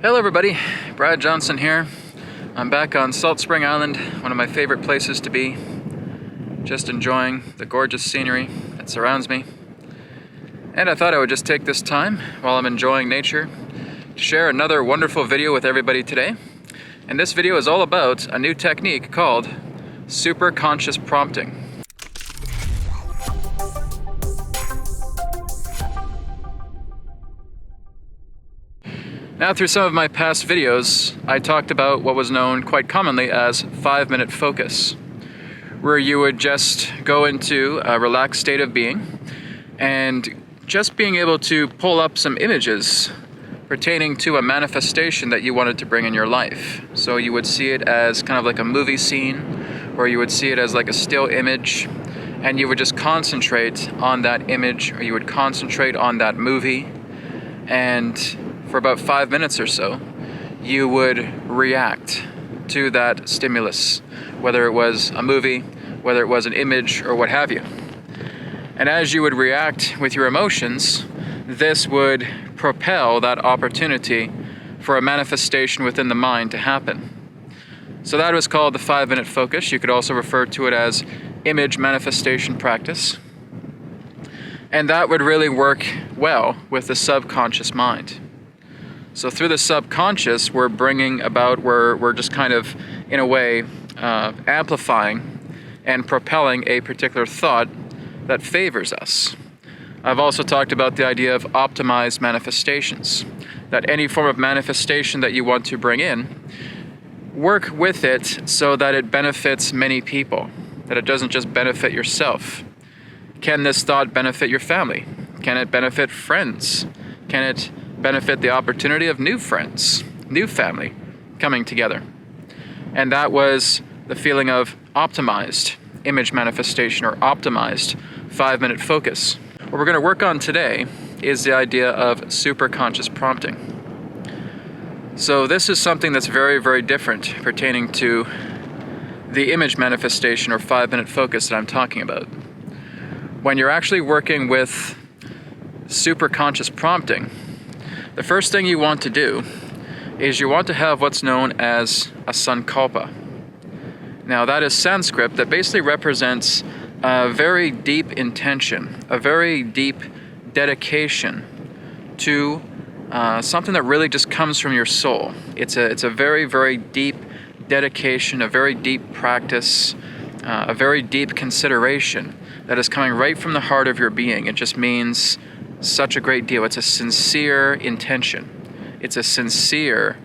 Hello everybody, Brad Johnson here. I'm back on Salt Spring Island, one of my favorite places to be. Just enjoying the gorgeous scenery that surrounds me. And I thought I would just take this time while I'm enjoying nature to share another wonderful video with everybody today. And this video is all about a new technique called Superconscious Prompting. Now, through some of my past videos, I talked about what was known quite commonly as 5-minute focus, where you would just go into a relaxed state of being and just being able to pull up some images pertaining to a manifestation that you wanted to bring in your life. So you would see it as kind of like a movie scene, or you would see it as like a still image, and you would just concentrate on that image, or you would concentrate on that movie, and for about 5 minutes or so, you would react to that stimulus, whether it was a movie, whether it was an image, or what have you. And as you would react with your emotions, this would propel that opportunity for a manifestation within the mind to happen. So that was called the 5-minute focus. You could also refer to it as image manifestation practice. And that would really work well with the subconscious mind. So through the subconscious, we're just kind of, in a way, amplifying and propelling a particular thought that favors us. I've also talked about the idea of optimized manifestations, that any form of manifestation that you want to bring in, work with it so that it benefits many people, that it doesn't just benefit yourself. Can this thought benefit your family? Can it benefit friends? Can it benefit the opportunity of new friends, new family coming together? And that was the feeling of optimized image manifestation, or optimized 5-minute focus. What we're going to work on today is the idea of superconscious prompting. So this is something that's very, very different pertaining to the image manifestation or 5-minute focus that I'm talking about. When you're actually working with superconscious prompting, the first thing you want to do is you want to have what's known as a sankalpa. Now, that is Sanskrit that basically represents a very deep intention, a very deep dedication to something that really just comes from your soul. It's a very, very deep dedication, a very deep practice, a very deep consideration that is coming right from the heart of your being. It just means such a great deal. It's a sincere intention. It's a sincere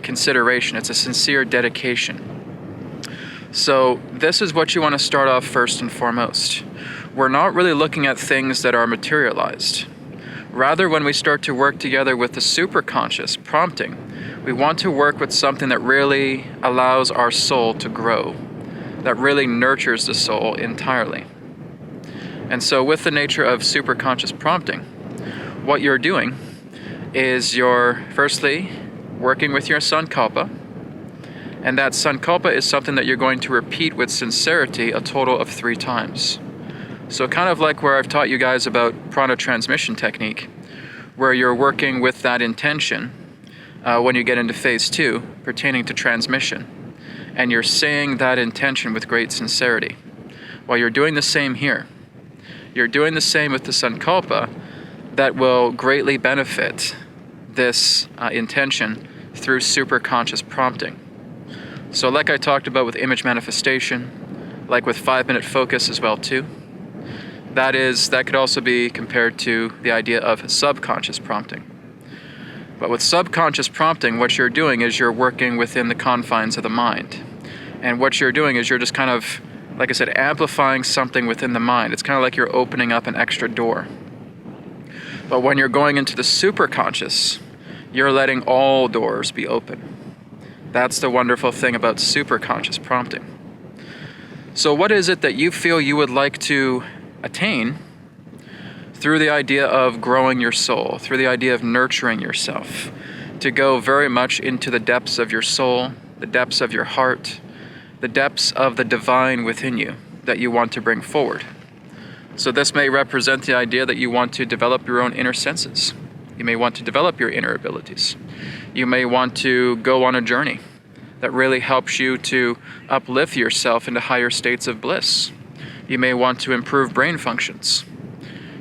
consideration. It's a sincere dedication. So this is what you want to start off first and foremost. We're not really looking at things that are materialized. Rather, when we start to work together with the superconscious prompting, we want to work with something that really allows our soul to grow, that really nurtures the soul entirely. And so with the nature of superconscious prompting, what you're doing is you're firstly working with your sankalpa, and that sankalpa is something that you're going to repeat with sincerity a total of 3 times. So kind of like where I've taught you guys about prana transmission technique, where you're working with that intention when you get into phase 2 pertaining to transmission, and you're saying that intention with great sincerity. Well, you're doing the same here. You're doing the same with the sankalpa that will greatly benefit this intention through superconscious prompting. So like I talked about with image manifestation, like with 5-minute focus as well too, that could also be compared to the idea of subconscious prompting. But with subconscious prompting, what you're doing is you're working within the confines of the mind. And what you're doing is you're just kind of, like I said, amplifying something within the mind. It's kind of like you're opening up an extra door. But when you're going into the superconscious, you're letting all doors be open. That's the wonderful thing about superconscious prompting. So what is it that you feel you would like to attain through the idea of growing your soul, through the idea of nurturing yourself, to go very much into the depths of your soul, the depths of your heart, the depths of the divine within you that you want to bring forward? So this may represent the idea that you want to develop your own inner senses. You may want to develop your inner abilities. You may want to go on a journey that really helps you to uplift yourself into higher states of bliss. You may want to improve brain functions.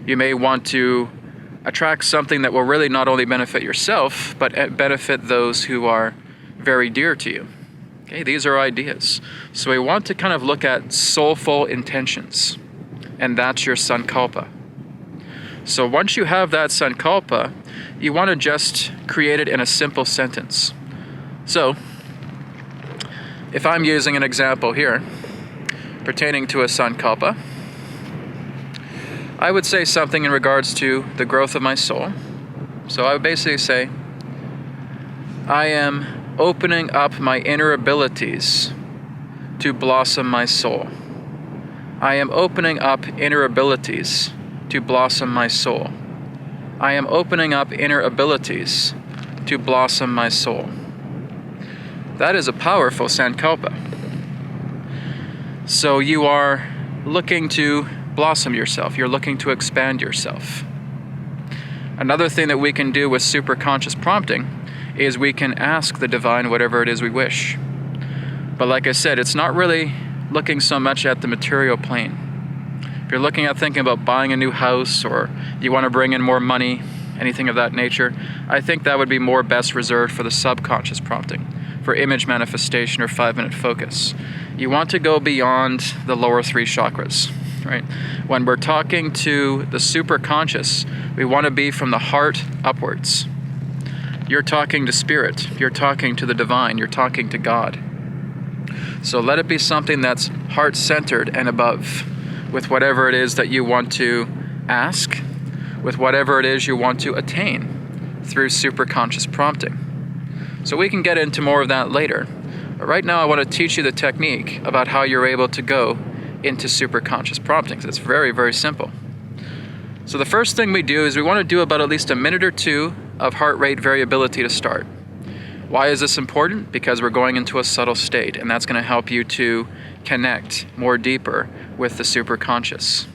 You may want to attract something that will really not only benefit yourself, but benefit those who are very dear to you. Okay, these are ideas. So we want to kind of look at soulful intentions, and that's your sankalpa. So once you have that sankalpa, you want to just create it in a simple sentence. So, if I'm using an example here pertaining to a sankalpa, I would say something in regards to the growth of my soul. So I would basically say, I am opening up my inner abilities to blossom my soul. I am opening up inner abilities to blossom my soul. I am opening up inner abilities to blossom my soul. That is a powerful sankalpa. So you are looking to blossom yourself. You're looking to expand yourself. Another thing that we can do with superconscious prompting is we can ask the divine whatever it is we wish. But like I said, it's not really looking so much at the material plane. If you're looking at thinking about buying a new house, or you want to bring in more money, anything of that nature, I think that would be more best reserved for the subconscious prompting, for image manifestation or 5-minute focus. You want to go beyond the lower 3 chakras, right? When we're talking to the superconscious, we want to be from the heart upwards. You're talking to spirit, you're talking to the divine, you're talking to God. So let it be something that's heart-centered and above, with whatever it is that you want to ask, with whatever it is you want to attain through superconscious prompting. So we can get into more of that later. But right now I want to teach you the technique about how you're able to go into superconscious prompting. It's very, very simple. So the first thing we do is we want to do about at least a minute or 2 of heart rate variability to start. Why is this important? Because we're going into a subtle state, and that's going to help you to connect more deeper with the superconscious.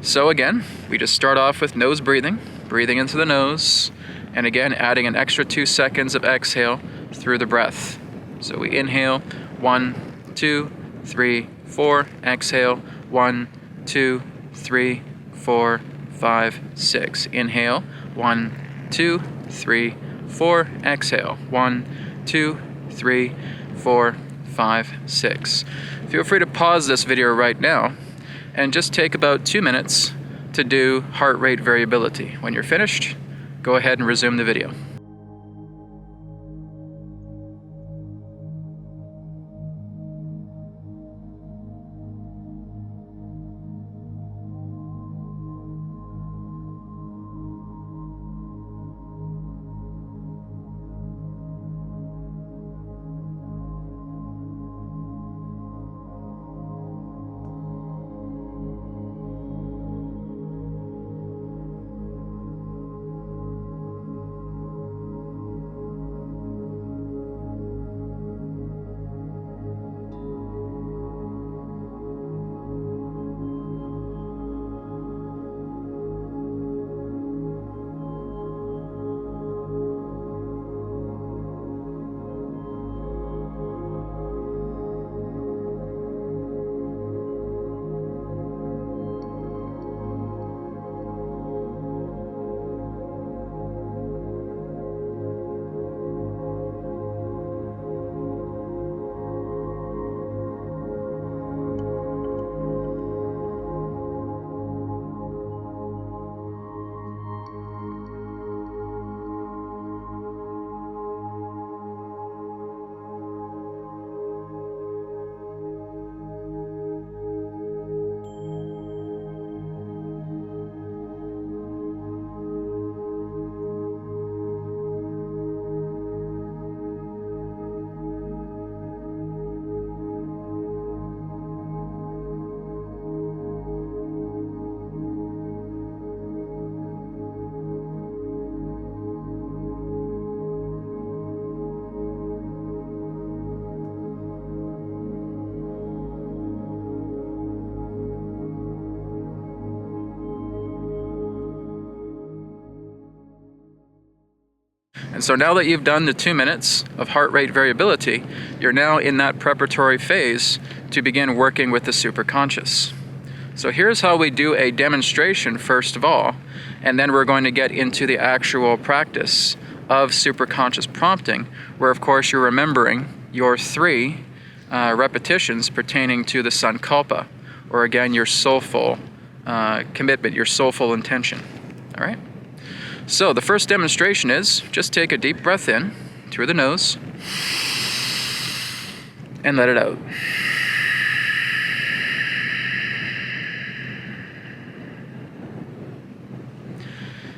So again, we just start off with nose breathing into the nose, and again adding an extra 2 seconds of exhale through the breath. So we inhale, 1, 2, 3, 4, exhale, 1, 2, 3, 4, 5, 6. Inhale, 1, 2, 3, 4, exhale, 1, 2, 3, 4, 5, 6. Feel free to pause this video right now and just take about 2 minutes to do heart rate variability. When you're finished, go ahead and resume the video. And so now that you've done the 2 minutes of heart rate variability, you're now in that preparatory phase to begin working with the superconscious. So here's how we do a demonstration first of all, and then we're going to get into the actual practice of superconscious prompting, where of course you're remembering your 3 repetitions pertaining to the sankalpa, or again your soulful commitment, your soulful intention. All right? So the first demonstration is just take a deep breath in through the nose and let it out.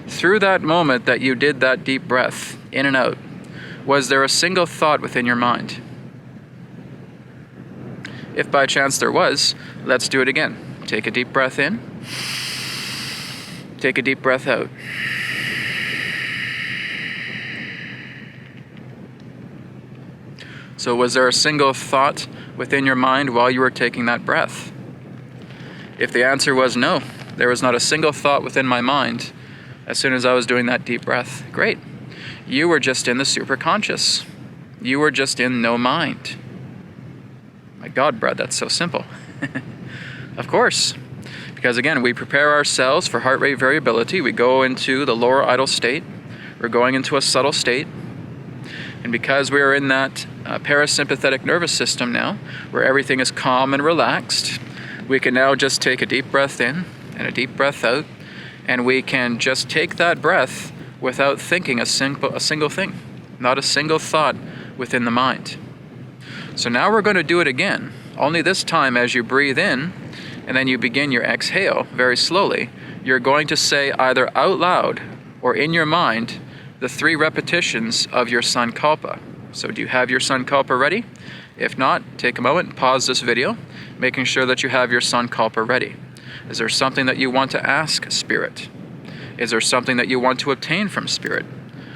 Through that moment that you did that deep breath in and out, was there a single thought within your mind? If by chance there was, let's do it again. Take a deep breath in. Take a deep breath out. So was there a single thought within your mind while you were taking that breath? If the answer was no, there was not a single thought within my mind as soon as I was doing that deep breath, great. You were just in the superconscious. You were just in no mind. My God, Brad, that's so simple. Of course. Because again, we prepare ourselves for heart rate variability. We go into the lower idle state. We're going into a subtle state. And because we are in that parasympathetic nervous system now, where everything is calm and relaxed, we can now just take a deep breath in and a deep breath out, and we can just take that breath without thinking a single thing, not a single thought within the mind. So now we're going to do it again, only this time as you breathe in, and then you begin your exhale very slowly, you're going to say either out loud or in your mind the 3 repetitions of your sankalpa. So do you have your sankalpa ready? If not, take a moment, pause this video, making sure that you have your sankalpa ready. Is there something that you want to ask Spirit? Is there something that you want to obtain from Spirit?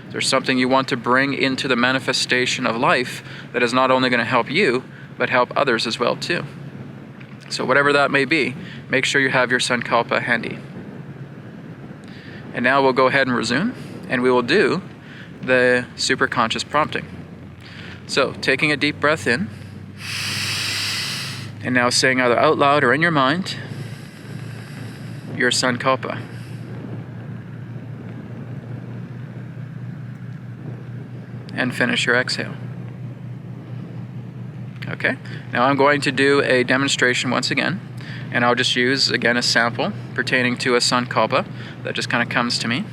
Is there something you want to bring into the manifestation of life that is not only going to help you, but help others as well too? So whatever that may be, make sure you have your sankalpa handy. And now we'll go ahead and resume, and we will do the superconscious prompting. So taking a deep breath in, and now saying either out loud or in your mind, your sankalpa. And finish your exhale. Okay, now I'm going to do a demonstration once again, and I'll just use again a sample pertaining to a sankalpa that just kind of comes to me.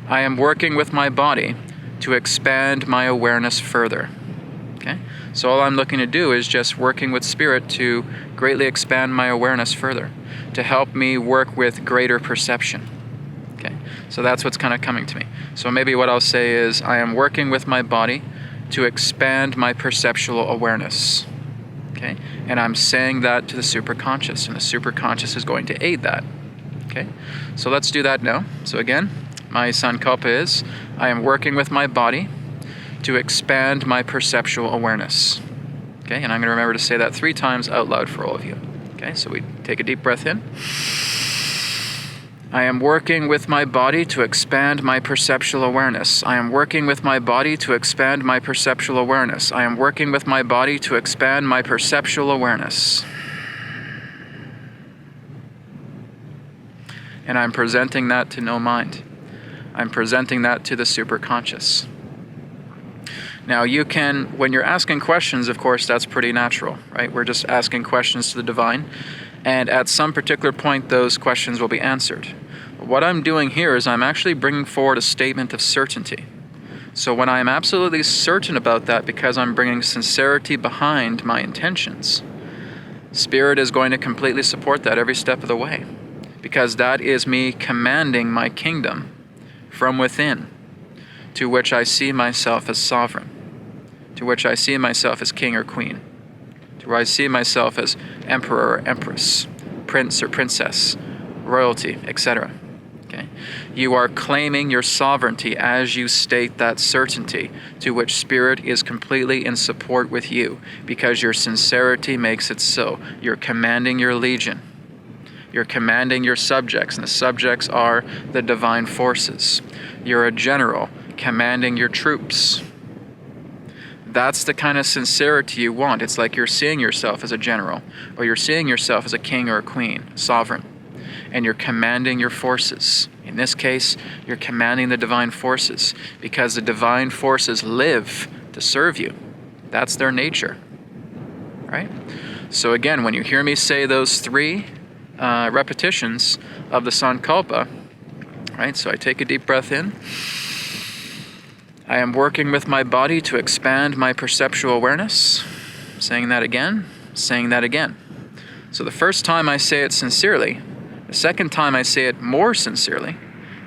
I am working with my body to expand my awareness further. Okay, so all I'm looking to do is just working with Spirit to greatly expand my awareness further, to help me work with greater perception. Okay, so that's what's kind of coming to me. So maybe what I'll say is, I am working with my body to expand my perceptual awareness. Okay, and I'm saying that to the superconscious, and the superconscious is going to aid that. Okay, so let's do that now. So again, my sankalpa is, I am working with my body to expand my perceptual awareness. Okay, and I'm going to remember to say that 3 times out loud for all of you. Okay, so we take a deep breath in. I am working with my body to expand my perceptual awareness. I am working with my body to expand my perceptual awareness. I am working with my body to expand my perceptual awareness. And I'm presenting that to no mind. I'm presenting that to the superconscious. Now you can, when you're asking questions, of course, that's pretty natural, right? We're just asking questions to the divine, and at some particular point, those questions will be answered. What I'm doing here is I'm actually bringing forward a statement of certainty. So when I'm absolutely certain about that, because I'm bringing sincerity behind my intentions, Spirit is going to completely support that every step of the way, because that is me commanding my kingdom from within, to which I see myself as sovereign, to which I see myself as king or queen, to where I see myself as emperor or empress, prince or princess, royalty, etc. Okay? You are claiming your sovereignty as you state that certainty, to which Spirit is completely in support with you, because your sincerity makes it so. You're commanding your legion. You're commanding your subjects, and the subjects are the divine forces. You're a general commanding your troops. That's the kind of sincerity you want. It's like you're seeing yourself as a general, or you're seeing yourself as a king or a queen, sovereign, and you're commanding your forces. In this case, you're commanding the divine forces, because the divine forces live to serve you. That's their nature, right? So again, when you hear me say those 3 repetitions of the Sankalpa, right? So I take a deep breath in. I am working with my body to expand my perceptual awareness. Saying that again, saying that again. So the first time I say it sincerely, the second time I say it more sincerely,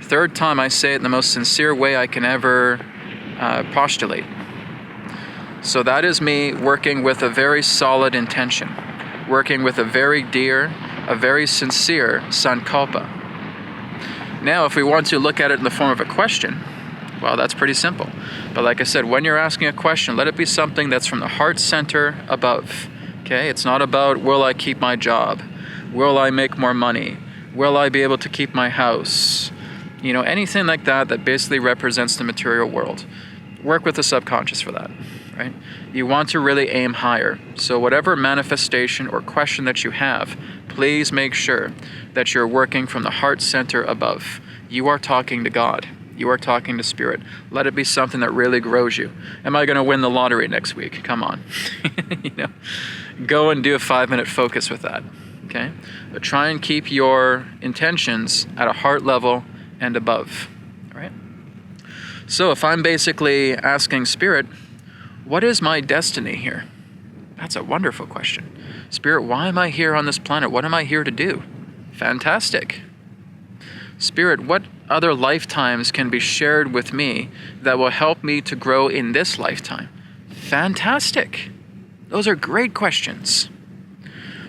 third time I say it in the most sincere way I can ever postulate. So that is me working with a very solid intention, working with a very dear, a very sincere Sankalpa. Now, if we want to look at it in the form of a question, well, that's pretty simple. But like I said, when you're asking a question, let it be something that's from the heart center above. Okay? It's not about, will I keep my job? Will I make more money? Will I be able to keep my house? You know, anything like that that basically represents the material world. Work with the subconscious for that, right? You want to really aim higher. So whatever manifestation or question that you have, please make sure that you're working from the heart center above. You are talking to God. You are talking to Spirit. Let it be something that really grows you. Am I going to win the lottery next week? Come on. You know, go and do a 5-minute focus with that. Okay? But try and keep your intentions at a heart level and above. All right? So if I'm basically asking Spirit, what is my destiny here? That's a wonderful question. Spirit, why am I here on this planet? What am I here to do? Fantastic. Spirit, what other lifetimes can be shared with me that will help me to grow in this lifetime? Fantastic. Those are great questions.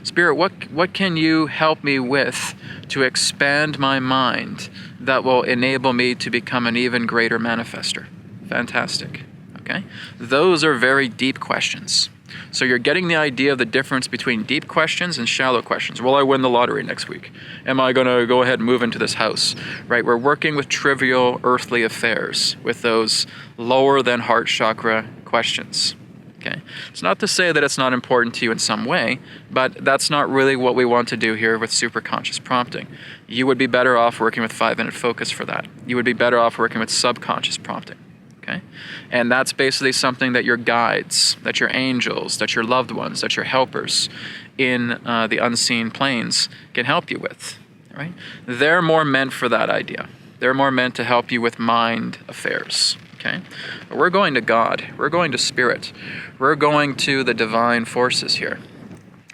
Spirit, what can you help me with to expand my mind that will enable me to become an even greater manifester? Fantastic. Okay? Those are very deep questions. So you're getting the idea of the difference between deep questions and shallow questions. Will I win the lottery next week? Am I going to go ahead and move into this house? Right? We're working with trivial earthly affairs with those lower than heart chakra questions. Okay? It's not to say that it's not important to you in some way, but that's not really what we want to do here with Superconscious Prompting. You would be better off working with 5-minute focus for that. You would be better off working with Subconscious Prompting. Okay? And that's basically something that your guides, that your angels, that your loved ones, that your helpers in the unseen planes can help you with. Right? They're more meant for that idea. They're more meant to help you with mind affairs. Okay? But we're going to God. We're going to Spirit. We're going to the divine forces here.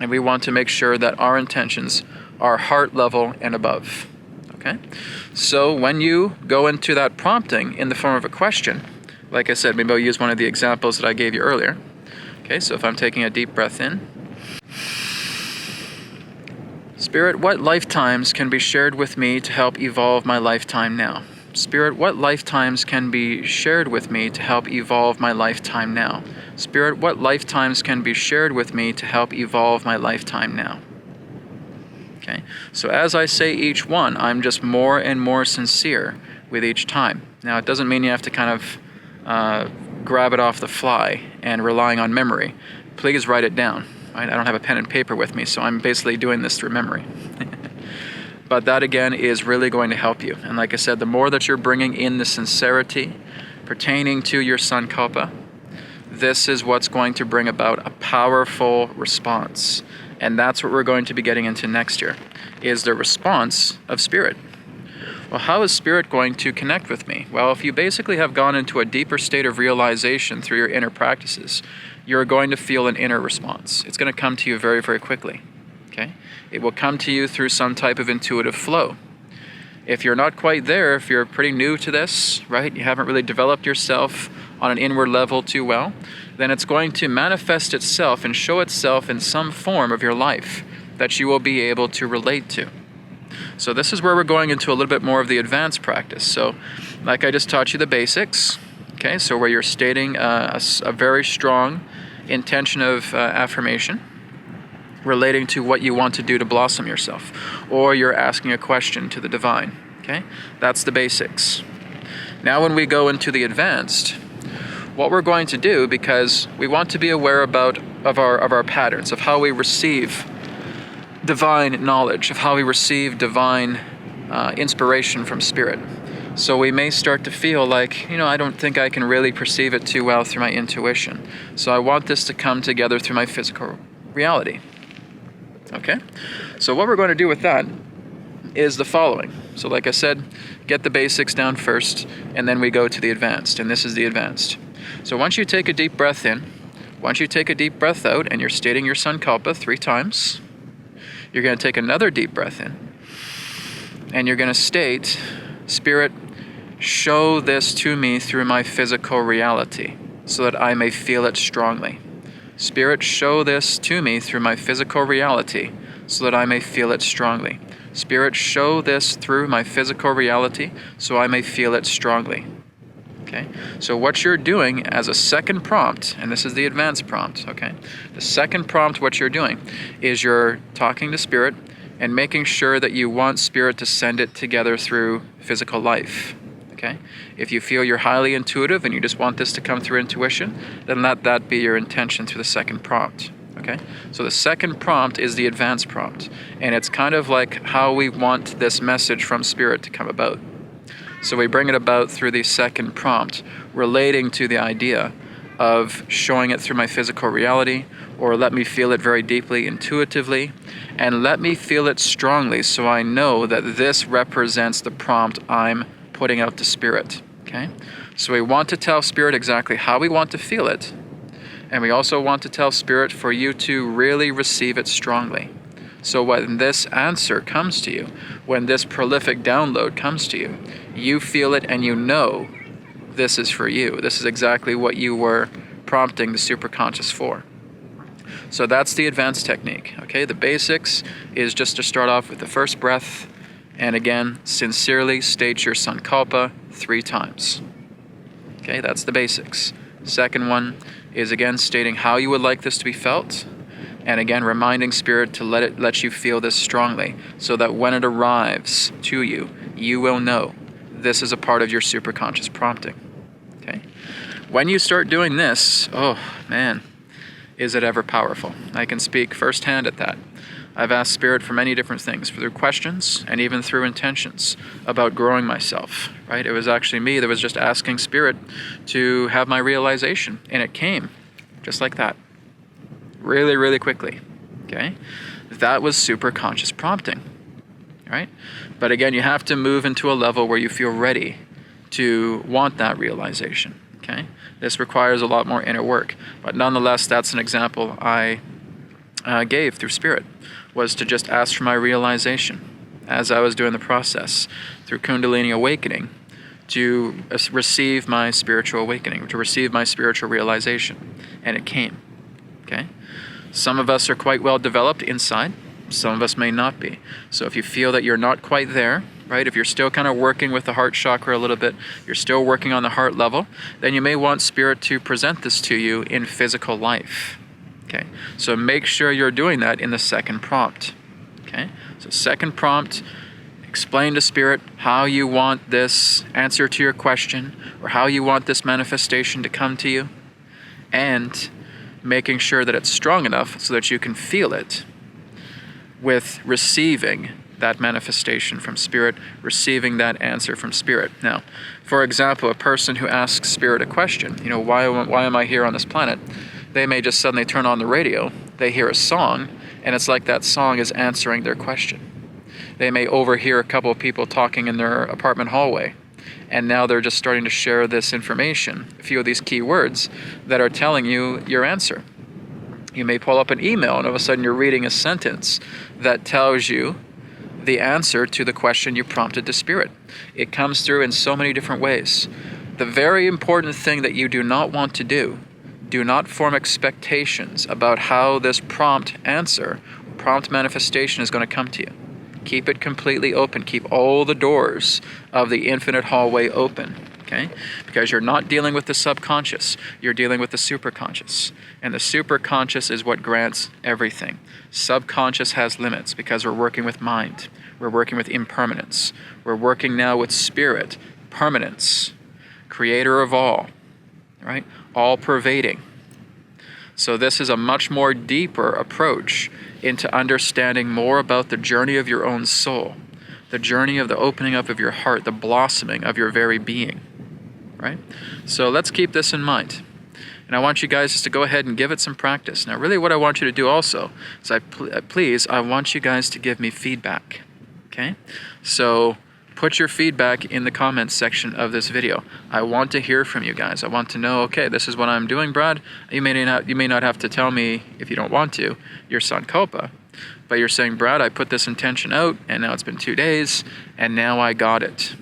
And we want to make sure that our intentions are heart level and above. Okay? So when you go into that prompting in the form of a question, like I said, maybe I'll use one of the examples that I gave you earlier. Okay, so if I'm taking a deep breath in. Spirit, what lifetimes can be shared with me to help evolve my lifetime now? Spirit, what lifetimes can be shared with me to help evolve my lifetime now? Spirit, what lifetimes can be shared with me to help evolve my lifetime now? Okay, so as I say each one, I'm just more and more sincere with each time. Now, it doesn't mean you have to kind of grab it off the fly and relying on memory. Please write it down. Right? I don't have a pen and paper with me, so I'm basically doing this through memory. But that again is really going to help you. And like I said, the more that you're bringing in the sincerity pertaining to your Sankalpa, this is what's going to bring about a powerful response. And that's what we're going to be getting into next year, is the response of Spirit. Well, how is Spirit going to connect with me? Well, if you basically have gone into a deeper state of realization through your inner practices, you're going to feel an inner response. It's going to come to you very, very quickly. Okay? It will come to you through some type of intuitive flow. If you're not quite there, if you're pretty new to this, right, you haven't really developed yourself on an inward level too well, then it's going to manifest itself and show itself in some form of your life that you will be able to relate to. So this is where we're going into a little bit more of the advanced practice. So like I just taught you the basics, okay, so where you're stating a very strong intention of affirmation relating to what you want to do to blossom yourself, or you're asking a question to the divine, okay? That's the basics. Now when we go into the advanced, what we're going to do, because we want to be aware of our patterns, of how we receive divine knowledge, of how we receive divine inspiration from Spirit. So we may start to feel like, I don't think I can really perceive it too well through my intuition. So I want this to come together through my physical reality. Okay? So what we're going to do with that is the following. So like I said, get the basics down first, and then we go to the advanced, and this is the advanced. So once you take a deep breath in, once you take a deep breath out, and you're stating your Sankalpa 3 times, you're going to take another deep breath in, and you're going to state, Spirit, show this to me through my physical reality, so that I may feel it strongly. Spirit, show this to me through my physical reality, so that I may feel it strongly. Spirit, show this through my physical reality, so I may feel it strongly. Okay? So what you're doing as a second prompt, and this is the advanced prompt, okay? The second prompt, what you're doing is you're talking to Spirit and making sure that you want Spirit to send it together through physical life. Okay? If you feel you're highly intuitive and you just want this to come through intuition, then let that be your intention through the second prompt. Okay? So the second prompt is the advanced prompt, and it's kind of like how we want this message from Spirit to come about. So we bring it about through the second prompt, relating to the idea of showing it through my physical reality, or let me feel it very deeply, intuitively, and let me feel it strongly so I know that this represents the prompt I'm putting out to Spirit. Okay? So we want to tell Spirit exactly how we want to feel it, and we also want to tell Spirit for you to really receive it strongly. So when this answer comes to you, when this prolific download comes to you, you feel it and you know this is for you. This is exactly what you were prompting the superconscious for. So that's the advanced technique. Okay, the basics is just to start off with the first breath, and again, sincerely state your Sankalpa 3 times. Okay, that's the basics. Second one is again stating how you would like this to be felt, and again reminding Spirit to let you feel this strongly, so that when it arrives to you, you will know this is a part of your superconscious prompting. Okay? When you start doing this, oh man, is it ever powerful. I can speak firsthand at that. I've asked Spirit for many different things, through questions and even through intentions about growing myself, right? It was actually me that was just asking Spirit to have my realization, and it came just like that. Really, really quickly, okay? That was superconscious prompting, right? But again, you have to move into a level where you feel ready to want that realization, okay? This requires a lot more inner work, but nonetheless, that's an example I gave through Spirit, was to just ask for my realization as I was doing the process through Kundalini awakening to receive my spiritual awakening, to receive my spiritual realization, and it came, okay? Some of us are quite well developed inside, some of us may not be. So if you feel that you're not quite there, right, if you're still kind of working with the heart chakra a little bit, you're still working on the heart level, then you may want Spirit to present this to you in physical life. Okay, so make sure you're doing that in the second prompt. Okay, so second prompt, explain to Spirit how you want this answer to your question, or how you want this manifestation to come to you, and making sure that it's strong enough so that you can feel it with receiving that manifestation from Spirit, receiving that answer from Spirit. Now, for example, a person who asks Spirit a question, why am I here on this planet? They may just suddenly turn on the radio, they hear a song, and it's like that song is answering their question. They may overhear a couple of people talking in their apartment hallway, and now they're just starting to share this information, a few of these key words that are telling you your answer. You may pull up an email, and all of a sudden you're reading a sentence that tells you the answer to the question you prompted to Spirit. It comes through in so many different ways. The very important thing that you do not want to do not form expectations about how this prompt answer, prompt manifestation is going to come to you. Keep it completely open. Keep all the doors of the infinite hallway open, okay? Because you're not dealing with the subconscious. You're dealing with the superconscious. And the superconscious is what grants everything. Subconscious has limits because we're working with mind. We're working with impermanence. We're working now with spirit, permanence. creator of all, right? All pervading. So this is a much more deeper approach into understanding more about the journey of your own soul, the journey of the opening up of your heart, the blossoming of your very being, right? So let's keep this in mind. And I want you guys just to go ahead and give it some practice. Now, really what I want you to do also is I want you guys to give me feedback, okay? So put your feedback in the comments section of this video. I want to hear from you guys. I want to know, okay, this is what I'm doing, Brad. You may not have to tell me if you don't want to, your sankalpa. But you're saying, Brad, I put this intention out, and now it's been 2 days, and now I got it.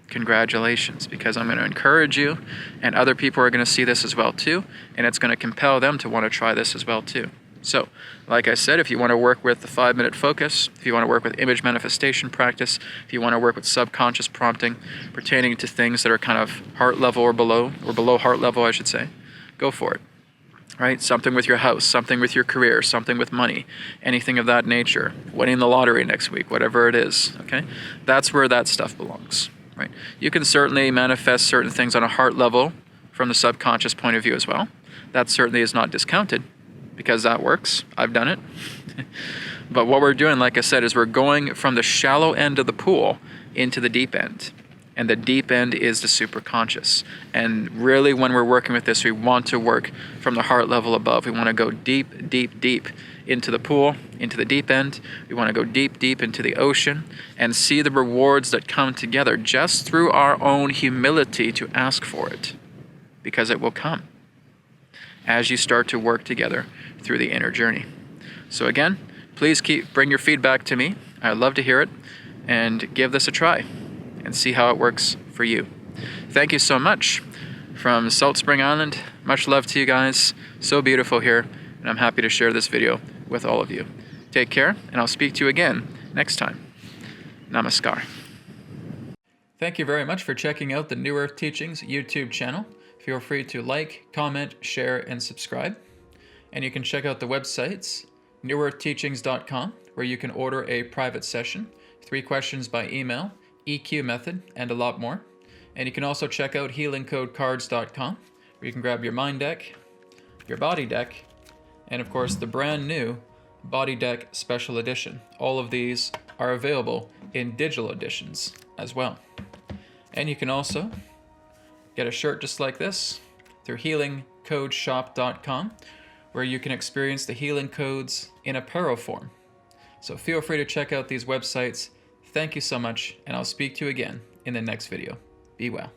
Congratulations, because I'm going to encourage you, and other people are going to see this as well too, and it's going to compel them to want to try this as well too. So, like I said, if you want to work with the 5-minute focus, if you want to work with image manifestation practice, if you want to work with subconscious prompting pertaining to things that are kind of heart level or below heart level, I should say, go for it. Right? Something with your house, something with your career, something with money, anything of that nature, winning the lottery next week, whatever it is, okay? That's where that stuff belongs. Right? You can certainly manifest certain things on a heart level from the subconscious point of view as well. That certainly is not discounted because that works. I've done it. But what we're doing, like I said, is we're going from the shallow end of the pool into the deep end. And the deep end is the superconscious. And really when we're working with this, we want to work from the heart level above. We want to go deep, deep, deep into the pool, into the deep end. We want to go deep, deep into the ocean and see the rewards that come together just through our own humility to ask for it, because it will come as you start to work together through the inner journey. So again, please bring your feedback to me. I'd love to hear it, and give this a try and see how it works for you. Thank you so much from Salt Spring Island. Much love to you guys. So beautiful here, and I'm happy to share this video with all of you. Take care, and I'll speak to you again next time. Namaskar. Thank you very much for checking out the New Earth Teachings YouTube channel. Feel free to like, comment, share, and subscribe. And you can check out the websites, newearthteachings.com, where you can order a private session, 3 questions by email, EQ method, and a lot more. And you can also check out healingcodecards.com, where you can grab your mind deck, your body deck, and of course the brand new Body Deck Special Edition. All of these are available in digital editions as well. And you can also get a shirt just like this through healingcodeshop.com, where you can experience the healing codes in apparel form. So feel free to check out these websites. Thank you so much, and I'll speak to you again in the next video. Be well.